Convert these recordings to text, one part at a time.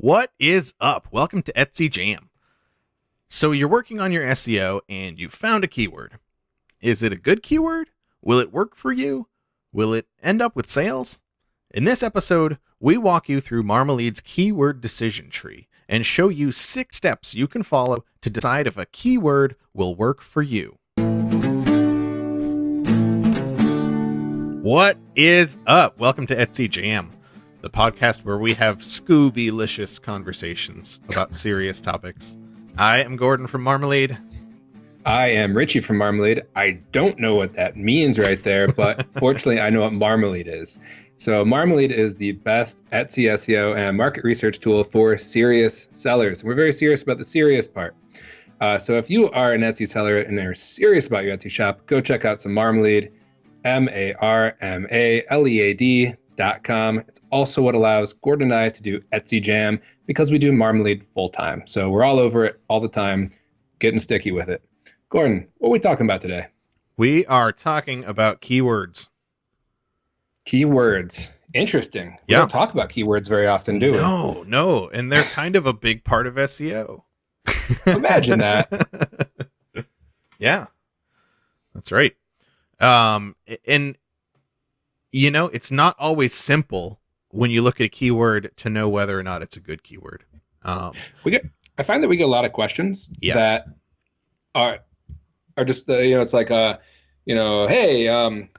What is up? Welcome to Etsy Jam. So you're working on your SEO and you found a keyword. Is it a good keyword? Will it work for you? Will it end up with sales? In this episode, we walk you through Marmalead's keyword decision tree and show you 6 steps you can follow to decide if a keyword will work for you. What is up? Welcome to Etsy Jam, the podcast where we have Scooby-licious conversations about serious topics. I am Gordon from Marmalead. I am Richie from Marmalead. I don't know what that means right there, but fortunately I know what Marmalead is. So Marmalead is the best Etsy SEO and market research tool for serious sellers. We're very serious about the serious part. So if you are an Etsy seller and are serious about your Etsy shop, go check out some Marmalead, marmalead.com. It's also what allows Gordon and I to do Etsy Jam because we do Marmalead full time. So we're all over it all the time, getting sticky with it. Gordon, what are we talking about today? We are talking about keywords. Keywords. Interesting. We don't talk about keywords very often, do we? No. And they're kind of a big part of SEO. Imagine that. Yeah, that's right. And you know, it's not always simple when you look at a keyword to know whether or not it's a good keyword. I find that we get a lot of questions that are just it's like hey,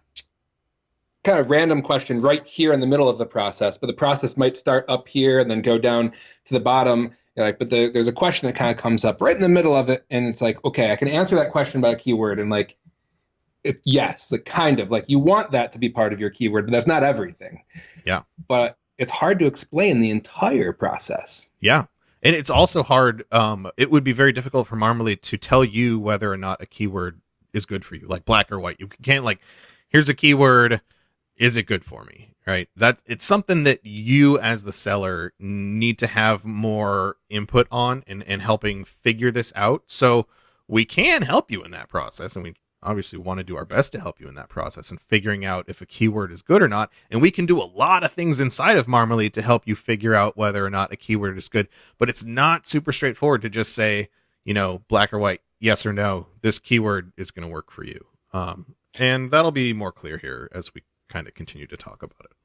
kind of random question right here in the middle of the process, but the process might start up here and then go down to the bottom. But there's a question that kind of comes up right in the middle of it, and it's like, okay, I can answer that question about a keyword, and like, yes, like kind of like you want that to be part of your keyword, but that's not everything. Yeah. But it's hard to explain the entire process. Yeah. And it's also hard. It would be very difficult for Marmalead to tell you whether or not a keyword is good for you, like black or white. You can't like, here's a keyword. Is it good for me? Right. That it's something that you as the seller need to have more input on and helping figure this out. So we can help you in that process. And we obviously want to do our best to help you in that process and figuring out if a keyword is good or not. And we can do a lot of things inside of Marmalead to help you figure out whether or not a keyword is good. But it's not super straightforward to just say, black or white, yes or no, this keyword is going to work for you. And that'll be more clear here as we kind of continue to talk about it.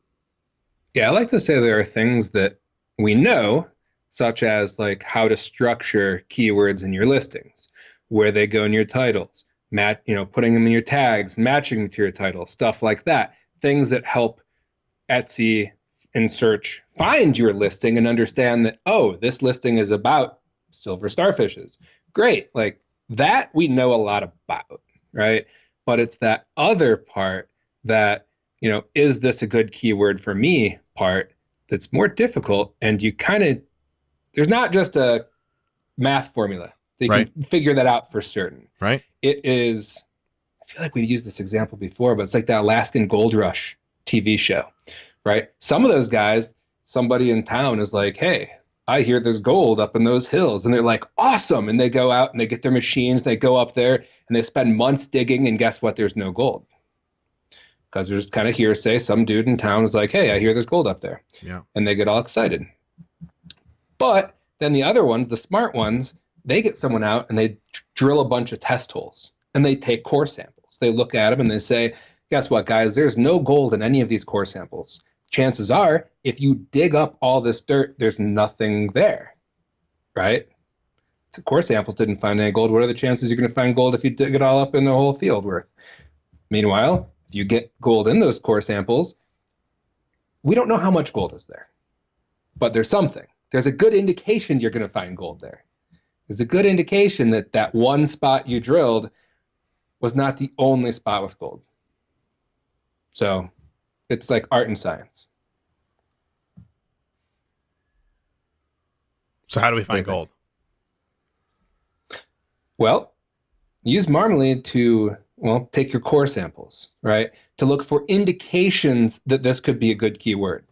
Yeah, I like to say there are things that we know, such as like how to structure keywords in your listings, where they go in your titles, putting them in your tags, matching them to your title, stuff like that. Things that help Etsy in search find your listing and understand that, oh, this listing is about silver starfishes. Great. Like that we know a lot about, right? But it's that other part that, is this a good keyword for me part that's more difficult. And there's not just a math formula. They can figure that out for certain. Right. It is, I feel like we've used this example before, but it's like the Alaskan Gold Rush TV show, right? Some of those guys, somebody in town is like, hey, I hear there's gold up in those hills. And they're like, awesome. And they go out and they get their machines, they go up there and they spend months digging, and guess what? There's no gold. Because there's kind of hearsay. Some dude in town is like, hey, I hear there's gold up there. Yeah. And they get all excited. But then the other ones, the smart ones, they get someone out and they drill a bunch of test holes and they take core samples. They look at them and they say, guess what, guys? There's no gold in any of these core samples. Chances are, if you dig up all this dirt, there's nothing there, right? The core samples didn't find any gold. What are the chances you're going to find gold if you dig it all up in a whole field worth? Meanwhile, if you get gold in those core samples, we don't know how much gold is there, but there's something. There's a good indication you're going to find gold there. There's a good indication that that one spot you drilled was not the only spot with gold. So it's like art and science. So how do we find gold? Well, use Marmalead to, take your core samples, right? To look for indications that this could be a good keyword.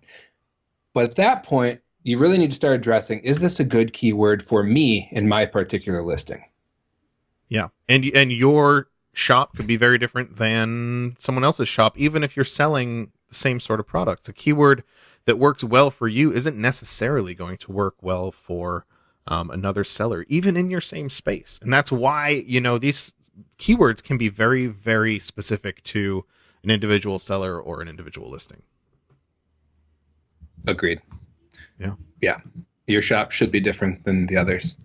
But at that point, you really need to start addressing, is this a good keyword for me in my particular listing? Yeah. And your shop could be very different than someone else's shop, even if you're selling the same sort of products. A keyword that works well for you isn't necessarily going to work well for another seller, even in your same space. And that's why, these keywords can be very, very specific to an individual seller or an individual listing. Agreed. Yeah. Yeah. Your shop should be different than the others.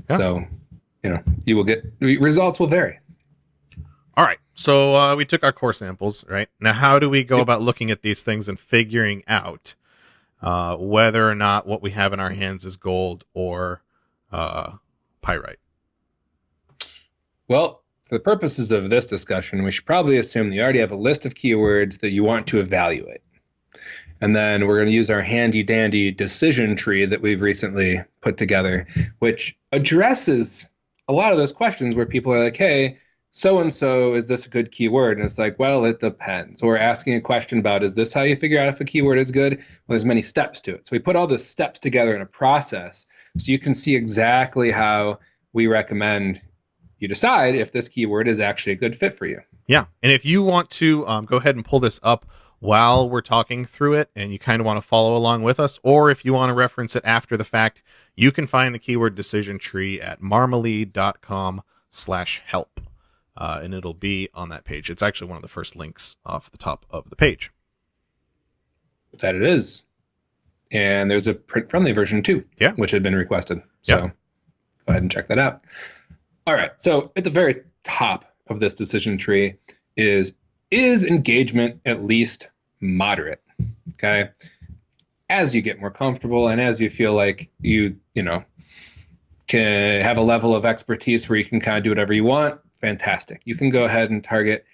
Yeah. So, you will get results will vary. All right. So we took our core samples, right? Now, how do we go about looking at these things and figuring out whether or not what we have in our hands is gold or pyrite? Well, for the purposes of this discussion, we should probably assume that you already have a list of keywords that you want to evaluate. And then we're going to use our handy dandy decision tree that we've recently put together, which addresses a lot of those questions where people are like, hey, so-and-so, is this a good keyword? And it's like, well, it depends. Or asking a question about, is this how you figure out if a keyword is good? Well, there's many steps to it. So we put all the steps together in a process so you can see exactly how we recommend you decide if this keyword is actually a good fit for you. Yeah. And if you want to go ahead and pull this up while we're talking through it and you kind of want to follow along with us, or if you want to reference it after the fact, you can find the keyword decision tree at marmalead.com/help. And it'll be on that page. It's actually one of the first links off the top of the page. That it is. And there's a print-friendly version too, which had been requested. So go ahead and check that out. All right. So at the very top of this decision tree is engagement at least moderate? Okay. As you get more comfortable and as you feel like you can have a level of expertise where you can kind of do whatever you want, fantastic. You can go ahead and target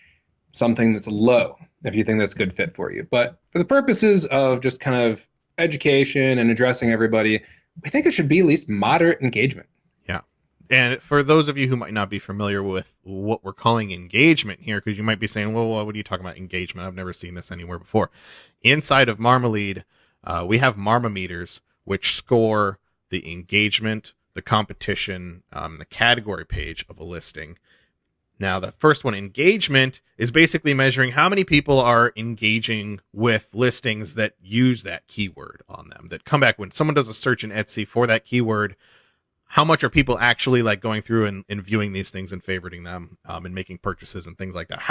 something that's low if you think that's a good fit for you. But for the purposes of just kind of education and addressing everybody, we think it should be at least moderate engagement. Yeah. And for those of you who might not be familiar with what we're calling engagement here, because you might be saying, well, what are you talking about engagement? I've never seen this anywhere before. Inside of Marmalead, we have Marmometers, which score the engagement, the competition, the category page of a listing. Now, the first one, engagement, is basically measuring how many people are engaging with listings that use that keyword on them, that come back when someone does a search in Etsy for that keyword. How much are people actually like going through and viewing these things and favoriting them and making purchases and things like that?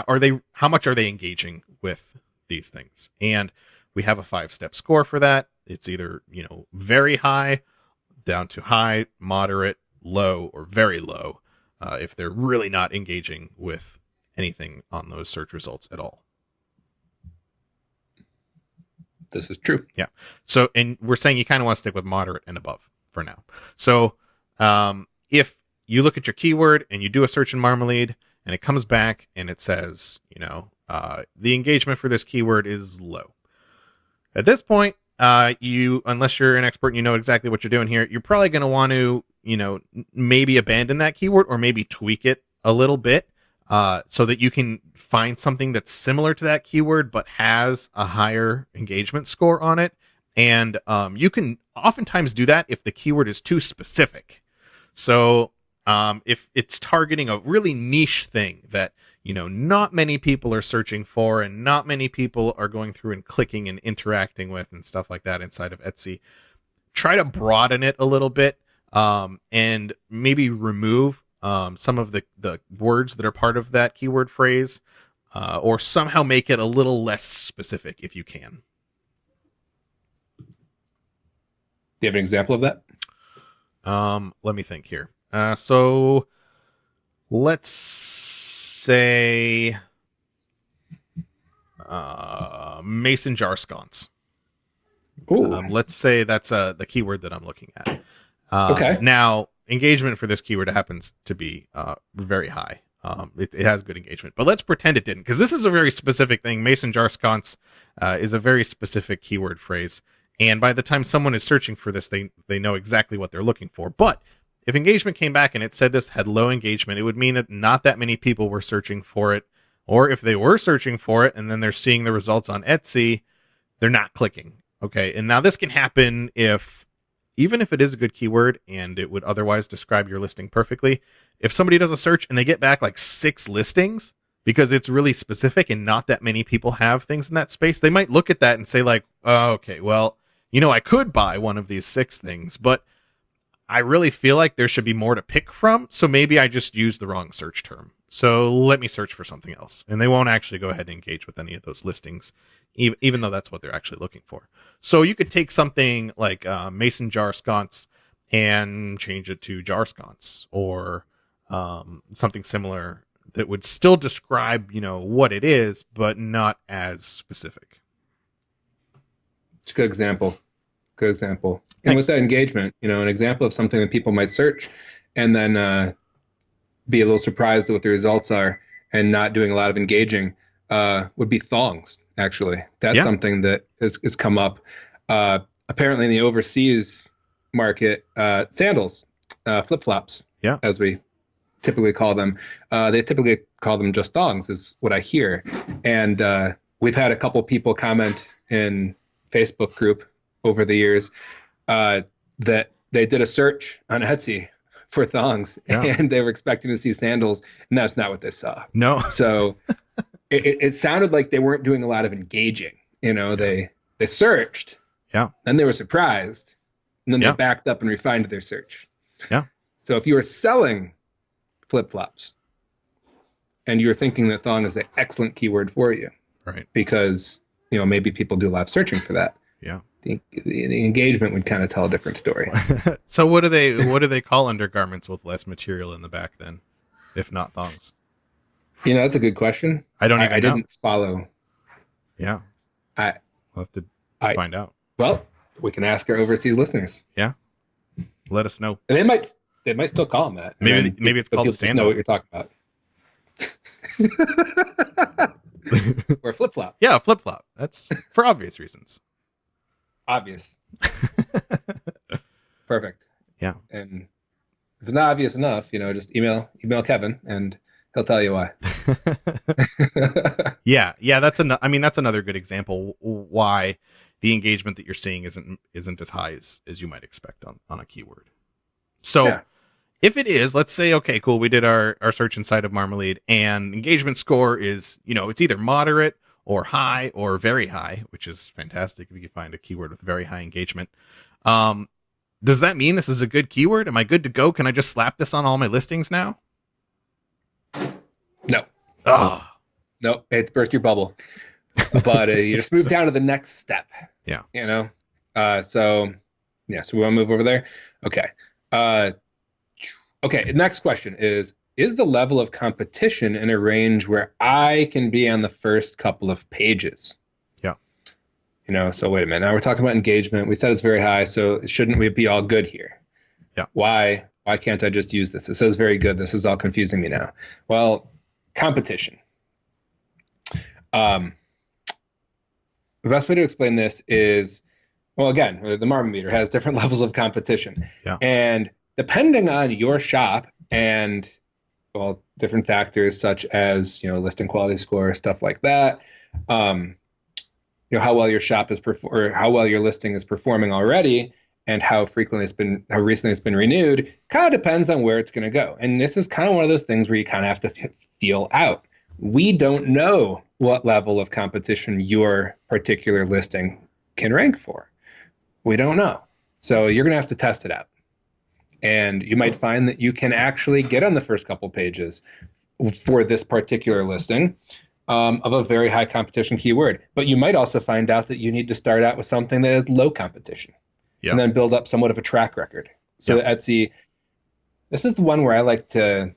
How much are they engaging with these things? And we have a 5-step score for that. It's either, very high, down to high, moderate, low, or very low. If they're really not engaging with anything on those search results at all. This is true. Yeah. So, and we're saying you kind of want to stick with moderate and above for now. So, if you look at your keyword and you do a search in Marmalead and it comes back and it says, the engagement for this keyword is low. At this point, unless you're an expert and you know exactly what you're doing here, you're probably going to want to, maybe abandon that keyword or maybe tweak it a little bit so that you can find something that's similar to that keyword but has a higher engagement score on it. And you can oftentimes do that if the keyword is too specific. So if it's targeting a really niche thing that, not many people are searching for and not many people are going through and clicking and interacting with and stuff like that inside of Etsy, try to broaden it a little bit. And maybe remove some of the words that are part of that keyword phrase, or somehow make it a little less specific if you can. Do you have an example of that? Let me think here. So let's say mason jar sconce. Let's say that's the keyword that I'm looking at. Okay. Now, engagement for this keyword happens to be very high. It has good engagement, but let's pretend it didn't, because this is a very specific thing. Mason jar sconce is a very specific keyword phrase, and by the time someone is searching for this, they know exactly what they're looking for. But if engagement came back and it said this had low engagement, it would mean that not that many people were searching for it, or if they were searching for it and then they're seeing the results on Etsy, they're not clicking. Okay, and now this can happen even if it is a good keyword and it would otherwise describe your listing perfectly, if somebody does a search and they get back like 6 listings because it's really specific and not that many people have things in that space, they might look at that and say like, oh, okay, well, I could buy one of these 6 things, but I really feel like there should be more to pick from. So maybe I just used the wrong search term. So let me search for something else. And they won't actually go ahead and engage with any of those listings, even though that's what they're actually looking for. So you could take something like mason jar sconce and change it to jar sconce, or something similar that would still describe, what it is, but not as specific. It's a good example. Good example. And Thanks. with that engagement, an example of something that people might search and then be a little surprised at what the results are and not doing a lot of engaging would be thongs, actually. That's something that has come up. Apparently in the overseas market, sandals, flip-flops, as we typically call them. They typically call them just thongs, is what I hear. And we've had a couple people comment in Facebook group over the years that they did a search on Etsy for thongs, and they were expecting to see sandals, and that's not what they saw. No. So it sounded like they weren't doing a lot of engaging. They searched, then they were surprised, and then they backed up and refined their search. Yeah. So if you were selling flip-flops and you're thinking that thong is an excellent keyword for you, right? Because maybe people do a lot of searching for that. Yeah. The engagement would kind of tell a different story. So what do they call undergarments with less material in the back then, if not thongs? That's a good question. I don't even know. I didn't follow. Yeah. We'll have to find out. Well, we can ask our overseas listeners. Yeah. Let us know. And they might still call them that. Maybe it's called a sandal. Know what you're talking about. Or a flip-flop. Yeah, a flip-flop. That's for obvious reasons. Obvious. Perfect. Yeah. And if it's not obvious enough, just email Kevin and he'll tell you why. Yeah, that's another good example why the engagement that you're seeing isn't as high as you might expect on a keyword. So if it is, let's say, okay, cool, we did our search inside of Marmalead, and engagement score is, it's either moderate or high or very high, which is fantastic if you can find a keyword with very high engagement. Does that mean this is a good keyword? Am I good to go? Can I just slap this on all my listings now? No. Oh. No, it's burst your bubble. But you just move down to the next step. Yeah. So we want to move over there. Okay. Okay, next question is the level of competition in a range where I can be on the first couple of pages? Yeah. So wait a minute. Now we're talking about engagement. We said it's very high, so shouldn't we be all good here? Yeah. Why can't I just use this? It says very good. This is all confusing me now. Well, competition. The best way to explain this is, well, again, the Marmaleader has different levels of competition. Yeah. And depending on your shop and, well, different factors such as, listing quality score, stuff like that, how well your shop is or how well your listing is performing already, and how recently it's been renewed, kind of depends on where it's going to go. And this is kind of one of those things where you kind of have to feel out. We don't know what level of competition your particular listing can rank for. We don't know. So you're going to have to test it out. And you might find that you can actually get on the first couple pages for this particular listing of a very high competition keyword. But you might also find out that you need to start out with something that is low competition, and then build up somewhat of a track record. So Etsy, this is the one where I like to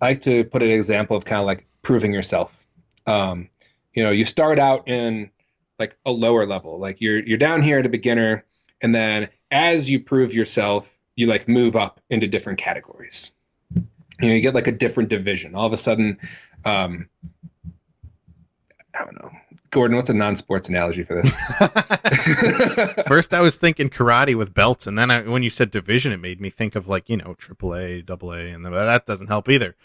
put an example of kind of like proving yourself. You start out in like a lower level, like you're down here at a beginner, and then as you prove yourself, you like move up into different categories. You get like a different division. All of a sudden, I don't know. Gordon, what's a non-sports analogy for this? First, I was thinking karate with belts, and then when you said division, it made me think of like, AAA, AA, and that doesn't help either.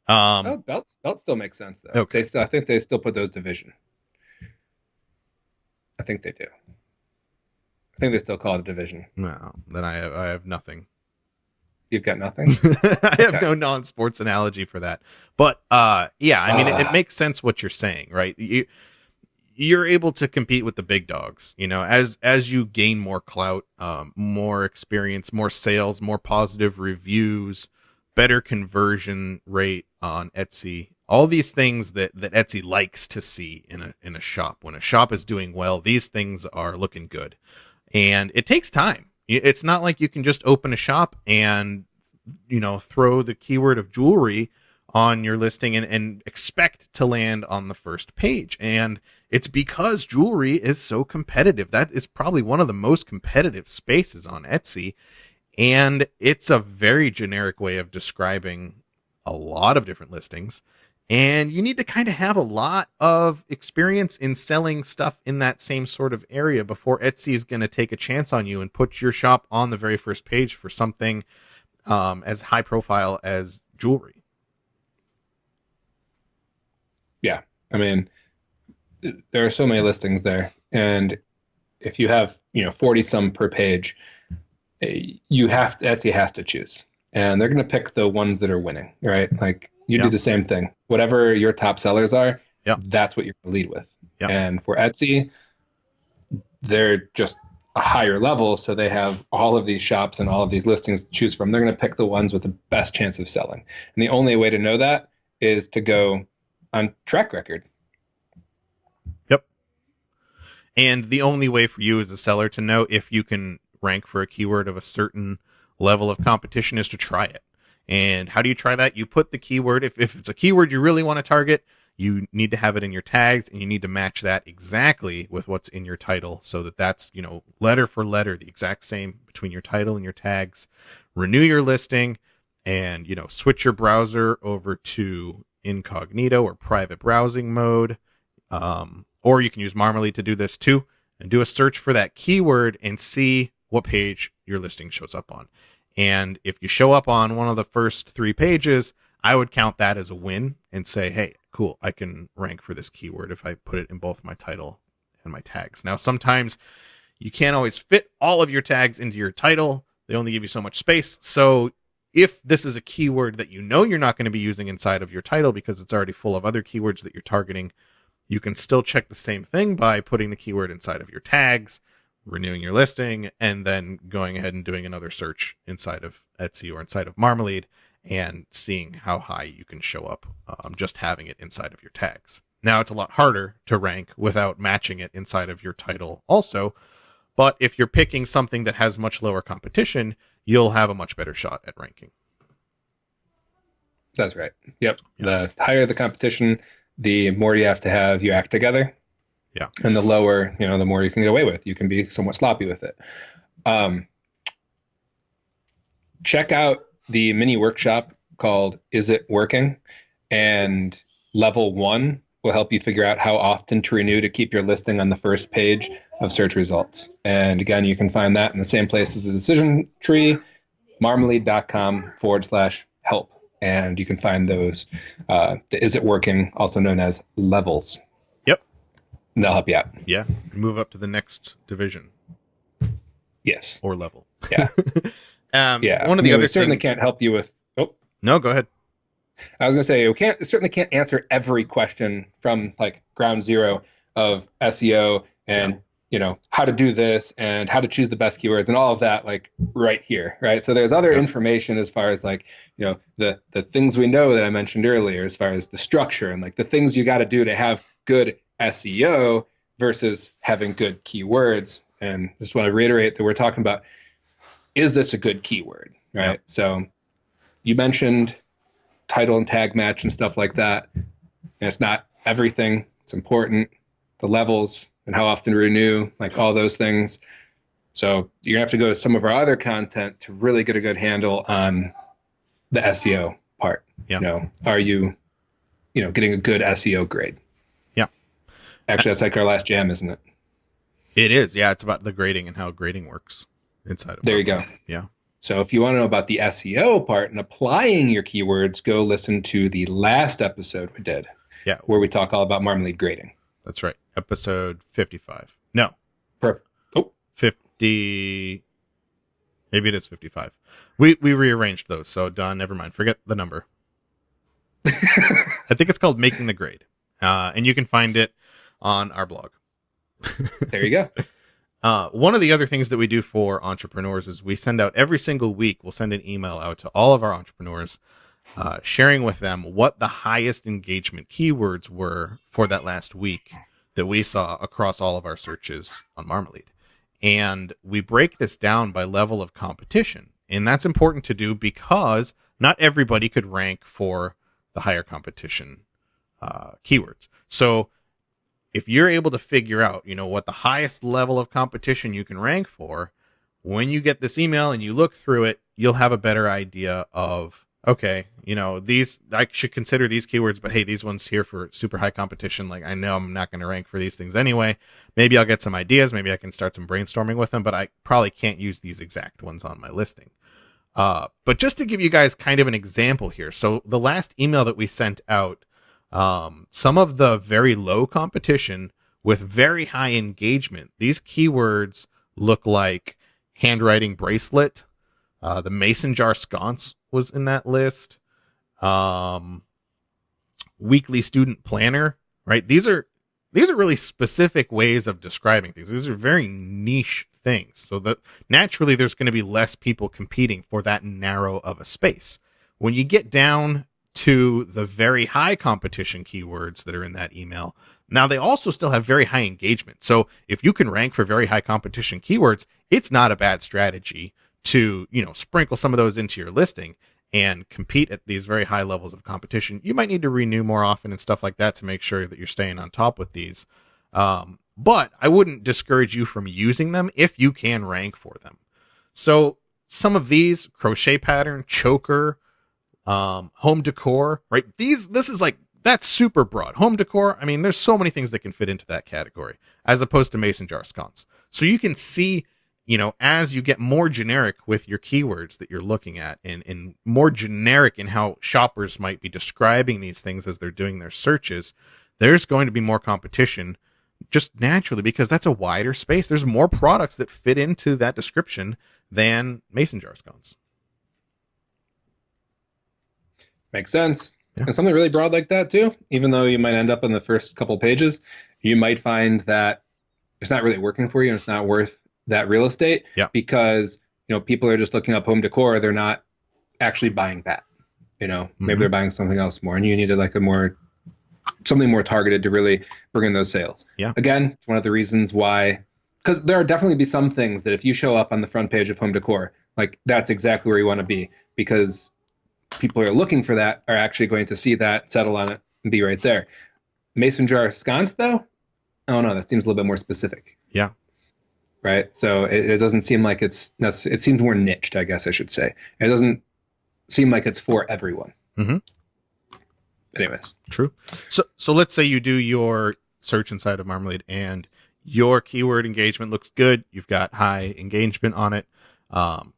Belts still make sense though. Okay. I think they still put those division. I think they do. I think they still call it a division. No, then I have nothing. You've got nothing? I have no non-sports analogy for that. But it makes sense what you're saying, right? you're able to compete with the big dogs. As you gain more clout, more experience, more sales, more positive reviews, better conversion rate on Etsy. All these things that Etsy likes to see in a shop. When a shop is doing well, these things are looking good. And it takes time. It's not like you can just open a shop and, throw the keyword of jewelry on your listing and expect to land on the first page. And it's because jewelry is so competitive. That is probably one of the most competitive spaces on Etsy. And it's a very generic way of describing a lot of different listings. And you need to kind of have a lot of experience in selling stuff in that same sort of area before Etsy is going to take a chance on you and put your shop on the very first page for something as high profile as jewelry. Yeah. I mean, there are so many listings there. And if you have, 40 some per page, Etsy has to choose. And they're going to pick the ones that are winning, right? Like you do the same thing. Whatever your top sellers are, that's what you're going to lead with. Yeah. And for Etsy, they're just a higher level. So they have all of these shops and all of these listings to choose from. They're going to pick the ones with the best chance of selling. And the only way to know that is to go on track record. Yep. And the only way for you as a seller to know if you can rank for a keyword of a certain level of competition is to try it. And how do you try that? You put the keyword, if it's a keyword you really want to target, you need to have it in your tags, and you need to match that exactly with what's in your title so that that's, letter for letter, the exact same between your title and your tags. Renew your listing and, switch your browser over to incognito or private browsing mode. Or you can use Marmalead to do this too, and do a search for that keyword and see what page your listing shows up on. And if you show up on one of the first 3 pages, I would count that as a win and say, hey, cool, I can rank for this keyword if I put it in both my title and my tags. Now, sometimes you can't always fit all of your tags into your title. They only give you so much space. So if this is a keyword that you're not going to be using inside of your title because it's already full of other keywords that you're targeting, you can still check the same thing by putting the keyword inside of your tags, renewing your listing, and then going ahead and doing another search inside of Etsy or inside of Marmalead and seeing how high you can show up just having it inside of your tags. Now, it's a lot harder to rank without matching it inside of your title also, but if you're picking something that has much lower competition, you'll have a much better shot at ranking. That's right. Yep. The higher the competition, the more you have to have you act together. Yeah. And the lower, the more you can get away with. You can be somewhat sloppy with it. Check out the mini workshop called Is It Working? And level 1 will help you figure out how often to renew to keep your listing on the first page of search results. And again, you can find that in the same place as the decision tree, marmalead.com/help. And you can find those, the Is It Working, also known as levels. Yep. And they'll help you out. Yeah. Move up to the next division. Yes. Or level. Yeah. Yeah. One of the other certainly can't help you with. Oh. No, go ahead. I was going to say, certainly can't answer every question from like ground zero of SEO and, how to do this and how to choose the best keywords and all of that, like right here. Right. So there's other information as far as like, the things we know that I mentioned earlier, as far as the structure and like the things you got to do to have good SEO versus having good keywords. And just want to reiterate that we're talking about, is this a good keyword? Right. Yep. So you mentioned title and tag match and stuff like that. And it's not everything. It's important. The levels and how often to renew, like all those things. So you're gonna have to go to some of our other content to really get a good handle on the SEO part. Yeah. Are you, getting a good SEO grade? Yeah. Actually, that's like our last jam, isn't it? It is. Yeah. It's about the grading and how grading works inside of There you go. Yeah. So if you want to know about the SEO part and applying your keywords, go listen to the last episode we did. Yeah. Where we talk all about Marmalead grading. That's right. Episode 55. No. Perfect. Oh. 50. Maybe it is 55. We rearranged those. So Don, never mind. Forget the number. I think it's called Making the Grade. And you can find it on our blog. There you go. One of the other things that we do for entrepreneurs is we send out every single week, we'll send an email out to all of our entrepreneurs, sharing with them what the highest engagement keywords were for that last week that we saw across all of our searches on Marmalead. And we break this down by level of competition. And that's important to do because not everybody could rank for the higher competition keywords. So if you're able to figure out, what the highest level of competition you can rank for, when you get this email and you look through it, you'll have a better idea of, okay, these, I should consider these keywords, but hey, these ones here for super high competition, like I know I'm not going to rank for these things anyway. Maybe I'll get some ideas. Maybe I can start some brainstorming with them, but I probably can't use these exact ones on my listing. But just to give you guys kind of an example here. So the last email that we sent out, some of the very low competition with very high engagement, these keywords look like handwriting bracelet. The mason jar sconce was in that list. Weekly student planner, right? These are really specific ways of describing things. These are very niche things. So that naturally there's going to be less people competing for that narrow of a space. When you get down to the very high competition keywords that are in that email, now they also still have very high engagement. So if you can rank for very high competition keywords, it's not a bad strategy to, sprinkle some of those into your listing and compete at these very high levels of competition. You might need to renew more often and stuff like that to make sure that you're staying on top with these. But I wouldn't discourage you from using them if you can rank for them. So some of these, crochet pattern, choker, home decor, right? This is like, that's super broad. Home decor, I mean, there's so many things that can fit into that category as opposed to mason jar sconce. So you can see, as you get more generic with your keywords that you're looking at and more generic in how shoppers might be describing these things as they're doing their searches, there's going to be more competition just naturally because that's a wider space. There's more products that fit into that description than mason jar scones. Makes sense. Yeah. And something really broad like that too, even though you might end up in the first couple pages, you might find that it's not really working for you and it's not worth that real estate. Yeah. Because, people are just looking up home decor. They're not actually buying that, maybe they're buying something else more, and you needed like something more targeted to really bring in those sales. Yeah. Again, it's one of the reasons why, because there are definitely be some things that if you show up on the front page of home decor, like that's exactly where you want to be, because people who are looking for that are actually going to see that, settle on it, and be right there. Mason jar sconce, though, I don't know. That seems a little bit more specific. Yeah. Right. So it doesn't seem like it seems more niched, I guess I should say. It doesn't seem like it's for everyone. Mm-hmm. Anyways. True. So let's say you do your search inside of Marmalead and your keyword engagement looks good. You've got high engagement on it.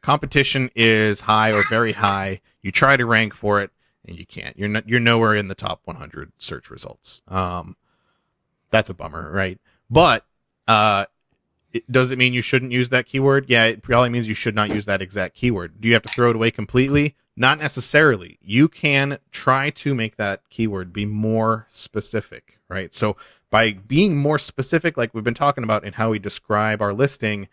Competition is high or very high. You try to rank for it and you can't. You're nowhere in the top 100 search results. That's a bummer, right? But does it mean you shouldn't use that keyword? Yeah, it probably means you should not use that exact keyword. Do you have to throw it away completely? Not necessarily. You can try to make that keyword be more specific, right? So by being more specific, like we've been talking about in how we describe our listing,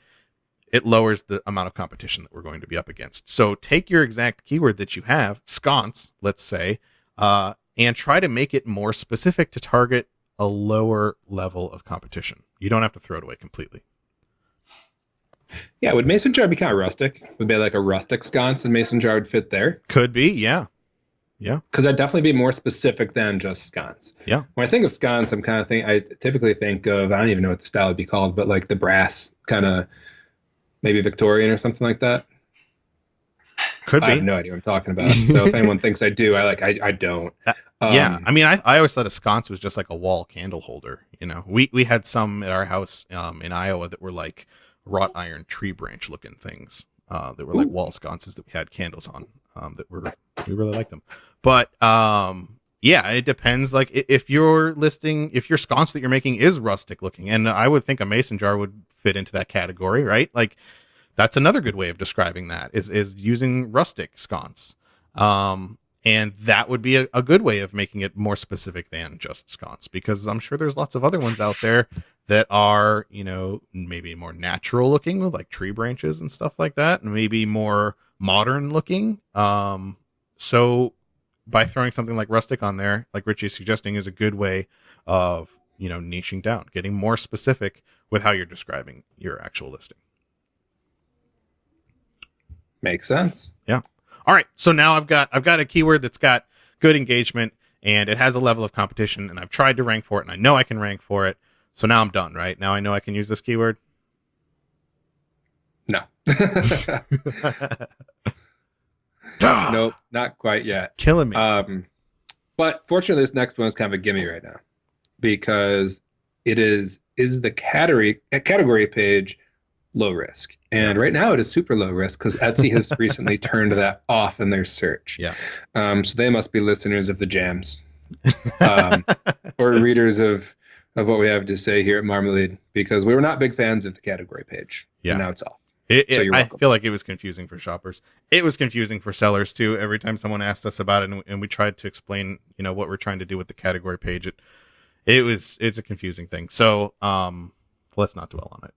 it lowers the amount of competition that we're going to be up against. So take your exact keyword that you have, sconce, let's say, and try to make it more specific to target a lower level of competition. You don't have to throw it away completely. Yeah, would mason jar be kind of rustic? Would be like a rustic sconce, and mason jar would fit there? Could be, yeah. Yeah. Because I'd definitely be more specific than just sconce. Yeah. When I think of sconce, I typically think of, I don't even know what the style would be called, but like the brass kind of, maybe Victorian or something like that. Could be. I have no idea what I'm talking about. So if anyone thinks I do, I don't. Yeah. I mean, I always thought a sconce was just like a wall candle holder. We had some at our house in Iowa that were like wrought iron tree branch looking things that were like wall sconces that we had candles on we really liked them. But yeah, it depends. Like if your sconce that you're making is rustic looking, and I would think a mason jar would fit into that category, right? Like that's another good way of describing that is using rustic sconce. And that would be a good way of making it more specific than just sconce, because I'm sure there's lots of other ones out there that are, maybe more natural looking with like tree branches and stuff like that, and maybe more modern looking. So by throwing something like rustic on there, like Richie's suggesting, is a good way of, niching down, getting more specific with how you're describing your actual listing. Makes sense. Yeah. All right. So now I've got a keyword that's got good engagement and it has a level of competition, and I've tried to rank for it and I know I can rank for it. So now I'm done, right? Now I know I can use this keyword. No. Nope, not quite yet. Killing me. But fortunately, this next one is kind of a gimme right now, because it is the category page low risk, and right now it is super low risk because Etsy has recently turned that off in their search. Yeah. So they must be listeners of the jams, or readers of what we have to say here at Marmalead, because we were not big fans of the category page. Yeah. And now it's off. I feel like it was confusing for shoppers. It was confusing for sellers too. Every time someone asked us about it and we tried to explain, what we're trying to do with the category page, it's a confusing thing. So, let's not dwell on it.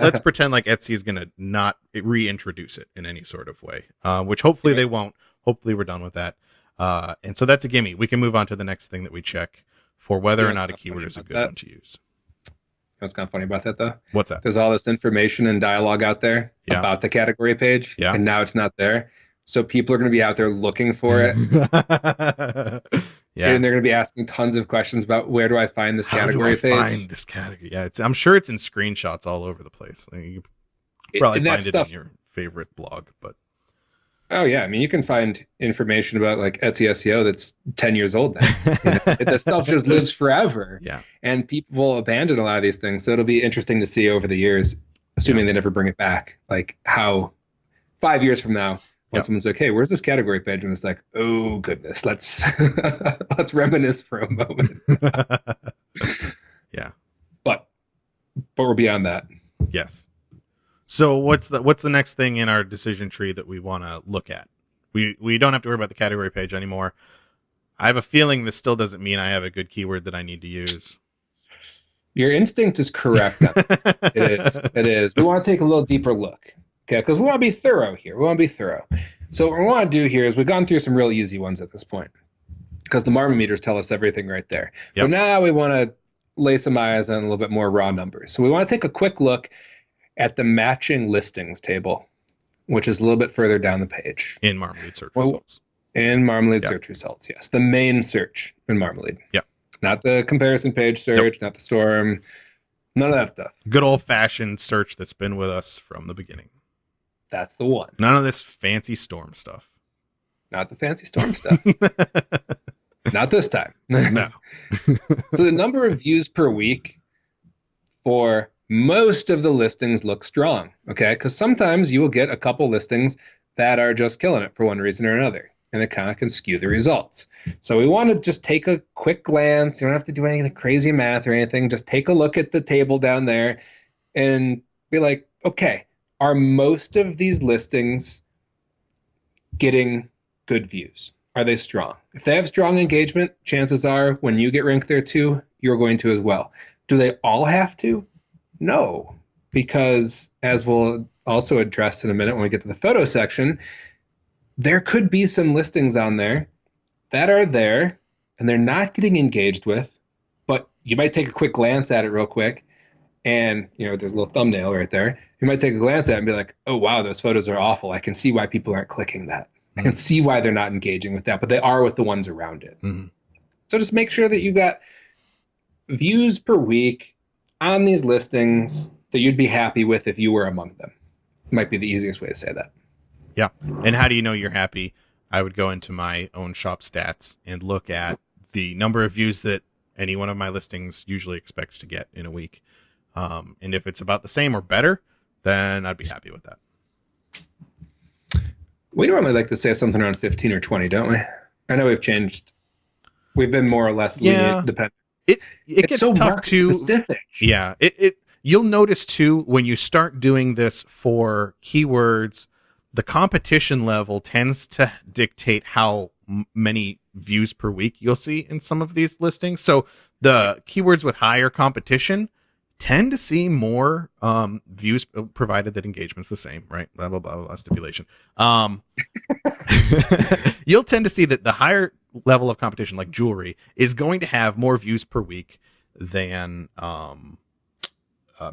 let's pretend like Etsy is going to not reintroduce it in any sort of way, which hopefully they won't. Hopefully we're done with that. And so that's a gimme. We can move on to the next thing that we check for whether or not a keyword is a good one to use. What's kind of funny about that, though? What's that? There's all this information and dialogue out there about the category page, and now it's not there. So people are going to be out there looking for it. Yeah. And they're going to be asking tons of questions about, where do I find this category page? Find this category? Yeah, I'm sure it's in screenshots all over the place. You probably find it in your favorite blog, but. Oh yeah, I mean, you can find information about like Etsy SEO that's 10 years old now. That stuff just lives forever. Yeah. And people will abandon a lot of these things. So it'll be interesting to see over the years, assuming they never bring it back, like how 5 years from now, when someone's like, hey, where's this category page? And it's like, oh goodness, let's reminisce for a moment. Yeah. But we're beyond that. Yes. So what's the next thing in our decision tree that we want to look at? We don't have to worry about the category page anymore. I have a feeling this still doesn't mean I have a good keyword that I need to use. Your instinct is correct. It is. We want to take a little deeper look, okay? Because we want to be thorough here. So what we want to do here is we've gone through some real easy ones at this point, because the Marmometers tell us everything right there. Yep. But now we want to lay some eyes on a little bit more raw numbers. So we want to take a quick look at the matching listings table, which is a little bit further down the page. In Marmalead search results. In Marmalead search results, yes. The main search in Marmalead. Yeah. Not the comparison page search, not the storm, none of that stuff. Good old-fashioned search that's been with us from the beginning. That's the one. None of this fancy storm stuff. Not the fancy storm stuff. Not this time. No. So the number of views per week for most of the listings look strong, okay? Because sometimes you will get a couple listings that are just killing it for one reason or another, and it kind of can skew the results. So we want to just take a quick glance. You don't have to do any crazy math or anything. Just take a look at the table down there and be like, okay, are most of these listings getting good views? Are they strong? If they have strong engagement, chances are when you get ranked there too, you're going to as well. Do they all have to? No, because as we'll also address in a minute when we get to the photo section, there could be some listings on there that are there and they're not getting engaged with, but you might take a quick glance at it real quick, and there's a little thumbnail right there. You might take a glance at it and be like, oh wow, those photos are awful. I can see why people aren't clicking that. I can see why they're not engaging with that, but they are with the ones around it. Mm-hmm. So just make sure that you got views per week on these listings that you'd be happy with if you were among them. Might be the easiest way to say that. Yeah. And how do you know you're happy? I would go into my own shop stats and look at the number of views that any one of my listings usually expects to get in a week. And if it's about the same or better, then I'd be happy with that. We normally like to say something around 15 or 20, don't we? I know we've changed. We've been more or less lenient, dependent. It gets so tough to specific. Yeah. You'll notice too when you start doing this for keywords the competition level tends to dictate how many views per week you'll see in some of these listings. So the keywords with higher competition tend to see more views, provided that engagement's the same, right? Blah blah blah, blah stipulation. You'll tend to see that the higher level of competition, like jewelry, is going to have more views per week than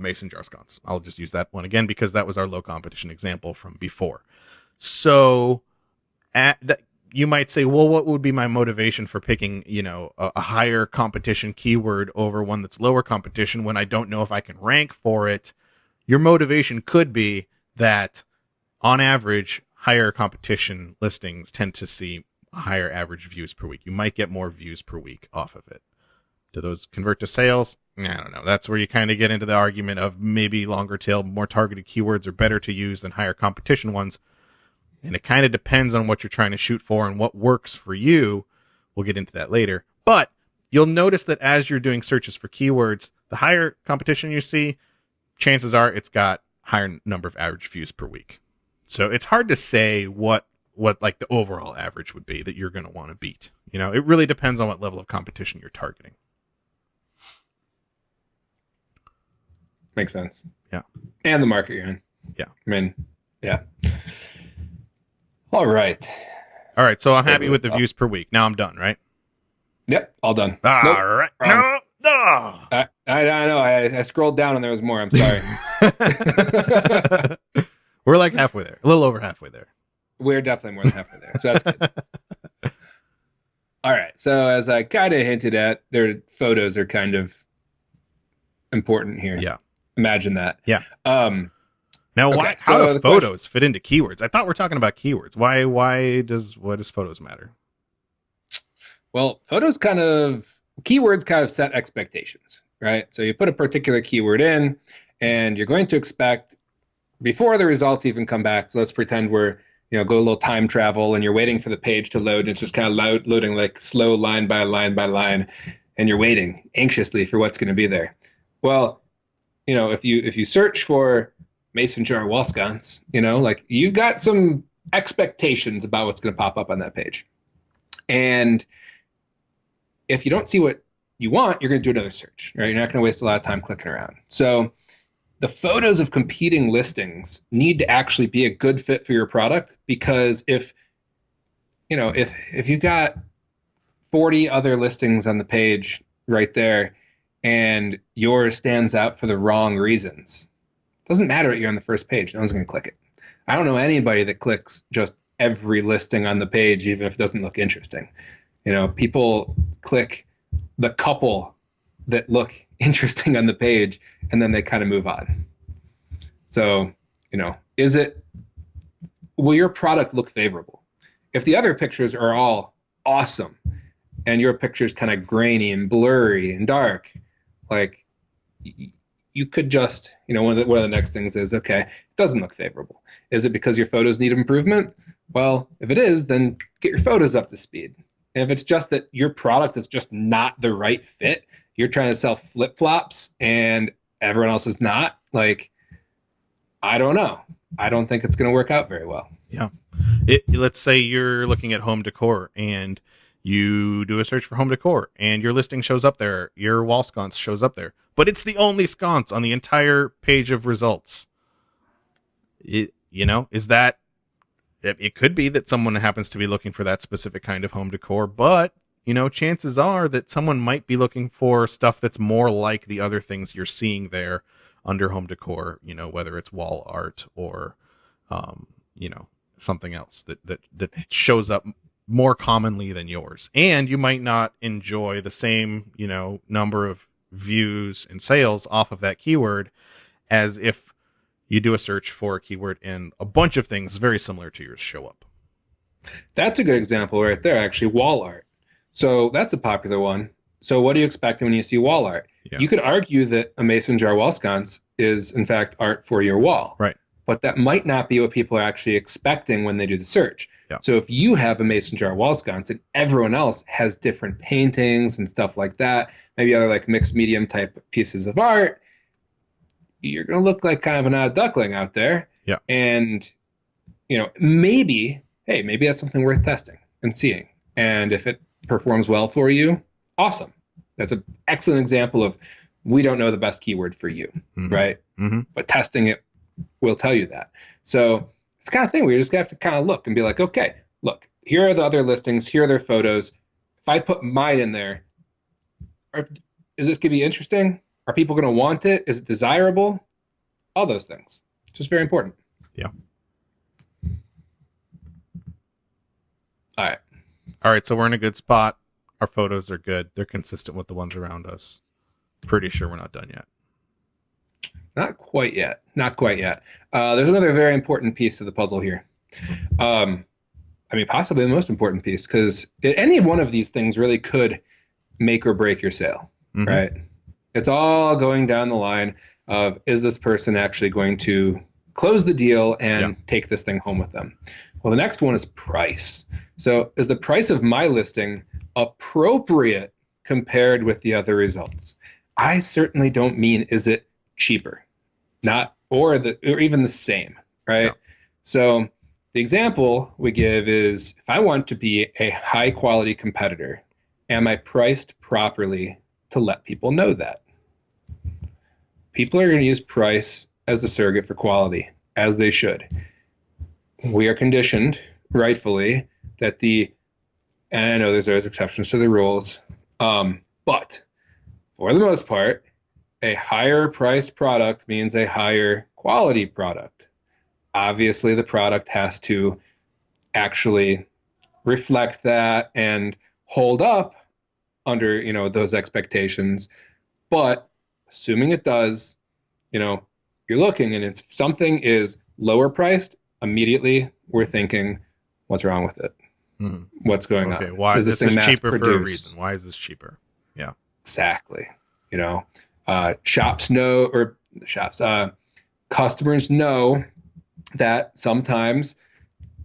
mason jar sconce. I'll just use that one again because that was our low competition example from before. So you might say, well, what would be my motivation for picking, a higher competition keyword over one that's lower competition when I don't know if I can rank for it? Your motivation could be that on average, higher competition listings tend to see higher average views per week. You might get more views per week off of it. Do those convert to sales? I don't know. That's where you kind of get into the argument of maybe longer tail, more targeted keywords are better to use than higher competition ones. And it kind of depends on what you're trying to shoot for and what works for you. We'll get into that later. But you'll notice that as you're doing searches for keywords, the higher competition you see, chances are it's got higher number of average views per week. So it's hard to say what like the overall average would be that you're going to want to beat. It really depends on what level of competition you're targeting. Makes sense. Yeah. And the market you're in. Yeah. I mean, yeah. All right. So I'm happy with the views per week. Now I'm done, right? Yep. All done. All Nope, right. wrong. No. I know. I scrolled down and there was more. I'm sorry. We're like halfway there. A little over halfway there. We're definitely more than halfway there. So that's good. All right. So as I kind of hinted at, their photos are kind of important here. Yeah. Imagine that. Yeah. Now, okay, how do photos fit into keywords? I thought we're talking about keywords. Why does photos matter? Well, keywords kind of set expectations, right? So you put a particular keyword in, and you're going to expect before the results even come back. So let's pretend we're, go a little time travel, and you're waiting for the page to load, and it's just kind of loading like slow line by line by line, and you're waiting anxiously for what's going to be there. Well, if you search for mason jar wall sconce, you've got some expectations about what's going to pop up on that page. And if you don't see what you want, you're going to do another search, right? You're not going to waste a lot of time clicking around. So the photos of competing listings need to actually be a good fit for your product, because if you've got 40 other listings on the page right there and yours stands out for the wrong reasons, doesn't matter that you're on the first page. No one's going to click it. I don't know anybody that clicks just every listing on the page, even if it doesn't look interesting. People click the couple that look interesting on the page, and then they kind of move on. So, will your product look favorable? If the other pictures are all awesome and your picture's kind of grainy and blurry and dark, like, you could just, one of the next things is, okay, it doesn't look favorable. Is it because your photos need improvement? Well, if it is, then get your photos up to speed. And if it's just that your product is just not the right fit, you're trying to sell flip-flops and everyone else is not, like, I don't know. I don't think it's going to work out very well. Yeah. Let's say you're looking at home decor and you do a search for home decor and your listing shows up there, your wall sconce shows up there, but it's the only sconce on the entire page of results. Is that, it could be that someone happens to be looking for that specific kind of home decor, but chances are that someone might be looking for stuff that's more like the other things you're seeing there under home decor, whether it's wall art or, something else that shows up more commonly than yours. And you might not enjoy the same, number of views and sales off of that keyword as if you do a search for a keyword and a bunch of things very similar to yours show up. That's a good example right there, actually, wall art. So that's a popular one. So what do you expect when you see wall art? Yeah. You could argue that a mason jar wall sconce is, in fact, art for your wall. Right. But that might not be what people are actually expecting when they do the search. Yeah. So if you have a mason jar wall sconce and everyone else has different paintings and stuff like that, maybe other like mixed medium type pieces of art, you're going to look like kind of an odd duckling out there. Yeah. And maybe, hey, maybe that's something worth testing and seeing. And if it performs well for you, awesome. That's an excellent example of we don't know the best keyword for you, Mm-hmm. right? Mm-hmm. But testing it will tell you that. So it's the kind of thing where you just have to kind of look and be like, okay, look, here are the other listings, here are their photos. If I put mine in there, is this going to be interesting? Are people going to want it? Is it desirable? All those things. It's just very important. Yeah. All right. All right. So we're in a good spot. Our photos are good. They're consistent with the ones around us. Pretty sure we're not done yet. Not quite yet. Not quite yet. There's another very important piece of the puzzle here. Possibly the most important piece, because any one of these things really could make or break your sale, Mm-hmm. right? It's all going down the line of, is this person actually going to close the deal and take this thing home with them? Well, the next one is price. So is the price of my listing appropriate compared with the other results? I certainly don't mean, is it cheaper? Not, or even the same, right? Yeah. So the example we give is, if I want to be a high quality competitor, am I priced properly to let people know that? People are going to use price as a surrogate for quality, as they should. We are conditioned, rightfully, that and I know there's always exceptions to the rules, but for the most part, a higher priced product means a higher quality product. Obviously, the product has to actually reflect that and hold up under, those expectations. But assuming it does, you're looking, and if something is lower priced, immediately we're thinking, what's wrong with it? Mm-hmm. What's going on? Okay, why is this thing is mass cheaper produced? for a reason? Why is this cheaper? Yeah, exactly. Shops know, or shops, customers know that sometimes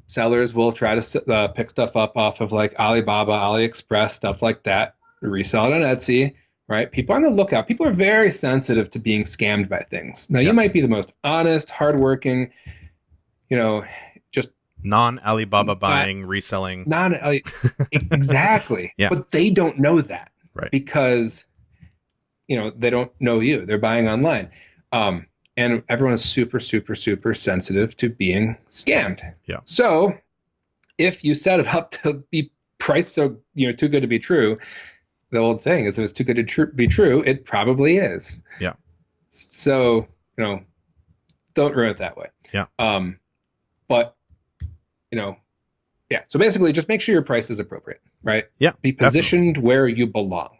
sellers will try to pick stuff up off of like Alibaba, AliExpress, stuff like that, resell it on Etsy, right? People are on the lookout. People are very sensitive to being scammed by things. Now, you might be the most honest, hardworking, just non-Alibaba buying, reselling. Exactly. Yeah. But they don't know that, right? Because they don't know you. They're buying online. And everyone is super, super, super sensitive to being scammed. Yeah. So if you set it up to be priced so, too good to be true, the old saying is, if it's too good to be true, it probably is. Yeah. So, don't run it that way. Yeah. But, yeah. So basically, just make sure your price is appropriate, right? Yeah. Be positioned where you belong.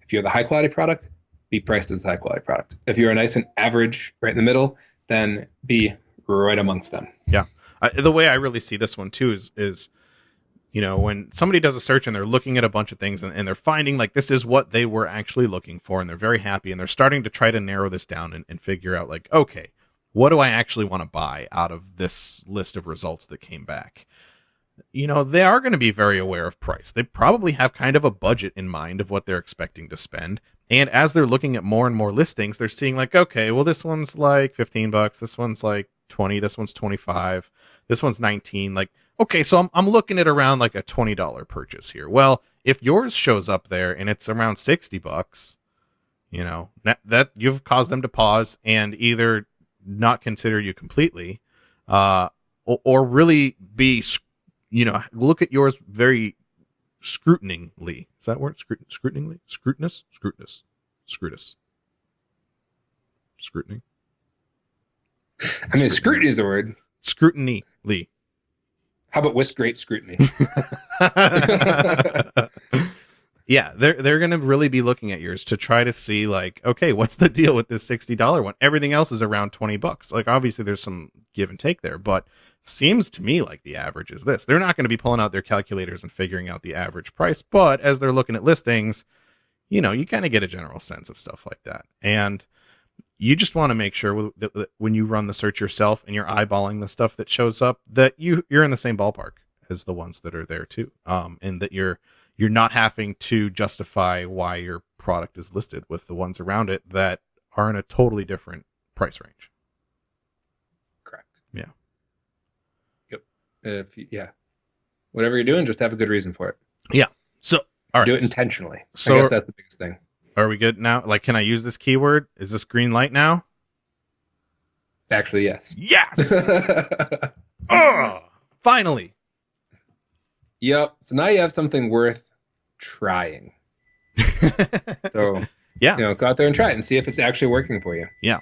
If you're the high quality product, be priced as a high quality product. If you're a nice and average right in the middle, then be right amongst them. Yeah. The way I really see this one too is when somebody does a search and they're looking at a bunch of things and they're finding like this is what they were actually looking for, and they're very happy, and they're starting to try to narrow this down and figure out like, okay, what do I actually want to buy out of this list of results that came back? They are going to be very aware of price. They probably have kind of a budget in mind of what they're expecting to spend. And as they're looking at more and more listings, they're seeing like, okay, well, this one's like $15. This one's like 20. This one's 25. This one's 19. Like, okay, so I'm looking at around like a $20 purchase here. Well, if yours shows up there and it's around $60, that you've caused them to pause and either not consider you completely, or really be, look at yours very scrutiningly. Is that word? Scrutiningly? Scrutinous? Scrutiny? Scrutiny is the word. Scrutinily. How about with great scrutiny? Yeah, they're going to really be looking at yours to try to see like, okay, what's the deal with this $60 one? Everything else is around $20. Like, obviously there's some give and take there, but seems to me like the average is this. They're not going to be pulling out their calculators and figuring out the average price, but as they're looking at listings, you kind of get a general sense of stuff like that. And you just want to make sure that when you run the search yourself and you're eyeballing the stuff that shows up, that you're in the same ballpark as the ones that are there too. And that you're not having to justify why your product is listed with the ones around it that are in a totally different price range. Correct. Yeah. Yep. Yeah, whatever you're doing, just have a good reason for it. Yeah. So, all Do it right. intentionally. I So guess that's the biggest thing. are we good now? Like, can I use this keyword? Is this green light now? Actually, yes. Yes. Oh, finally. Yep. So now you have something worth trying. So, Yeah. go out there and try it and see if it's actually working for you. Yeah.